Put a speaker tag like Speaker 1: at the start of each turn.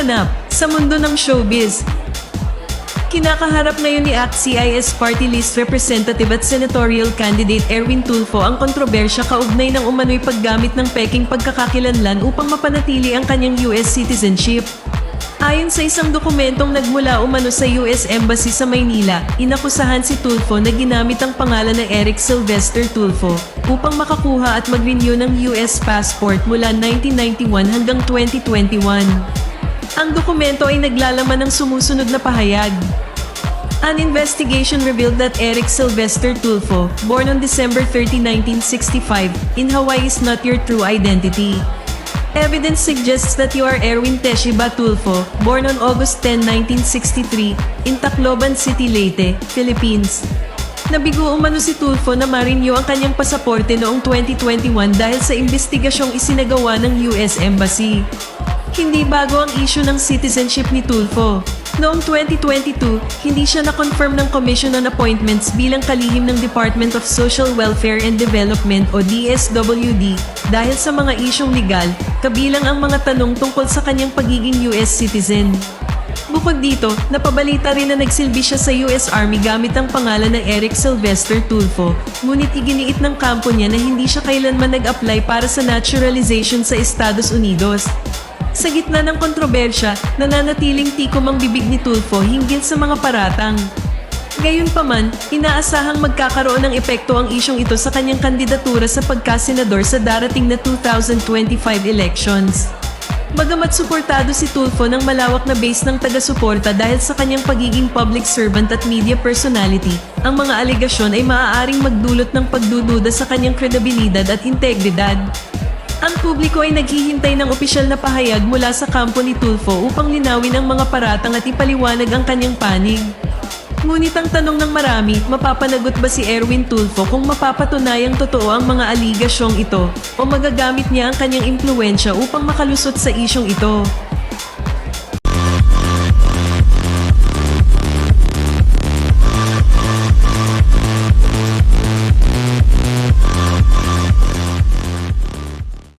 Speaker 1: Ganap sa mundo ng showbiz. Kinakaharap ngayon ni ACT-CIS Party List Representative at Senatorial Candidate Erwin Tulfo ang kontrobersya kaugnay ng umano'y paggamit ng peking pagkakakilanlan upang mapanatili ang kanyang US citizenship. Ayon sa isang dokumentong nagmula umano sa US Embassy sa Maynila, inakusahan si Tulfo na ginamit ang pangalan ng Eric Sylvester Tulfo upang makakuha at mag-renew ng US passport mula 1991 hanggang 2021. Ang dokumento ay naglalaman ng sumusunod na pahayag. An investigation revealed that Eric Sylvester Tulfo, born on December 30, 1965, in Hawaii is not your true identity. Evidence suggests that you are Erwin Teshiba Tulfo, born on August 10, 1963, in Tacloban City, Leyte, Philippines. Nabigo umano si Tulfo na ma-renew ang kanyang pasaporte noong 2021 dahil sa imbestigasyong isinagawa ng US Embassy. Hindi bago ang issue ng citizenship ni Tulfo. Noong 2022, hindi siya na-confirm ng Commission on Appointments bilang kalihim ng Department of Social Welfare and Development o DSWD dahil sa mga isyong legal, kabilang ang mga tanong tungkol sa kanyang pagiging US citizen. Bukod dito, napabalita rin na nagsilbi siya sa US Army gamit ang pangalan ng Eric Sylvester Tulfo, ngunit iginiit ng kampo niya na hindi siya kailanman nag-apply para sa naturalization sa Estados Unidos. Sa gitna ng kontrobersya, nananatiling tikom ang bibig ni Tulfo hinggil sa mga paratang. Gayunpaman, inaasahang magkakaroon ng epekto ang isyong ito sa kanyang kandidatura sa pagkasenador sa darating na 2025 elections. Bagamat suportado si Tulfo ng malawak na base ng taga-suporta dahil sa kanyang pagiging public servant at media personality, ang mga alegasyon ay maaaring magdulot ng pagdududa sa kanyang kredibilidad at integridad. Ang publiko ay naghihintay ng opisyal na pahayag mula sa kampo ni Tulfo upang linawin ang mga paratang at ipaliwanag ang kanyang panig. Ngunit ang tanong ng marami, mapapanagot ba si Erwin Tulfo kung mapapatunayang totoo ang mga aligasyong ito o magagamit niya ang kanyang impluwensya upang makalusot sa isyong ito?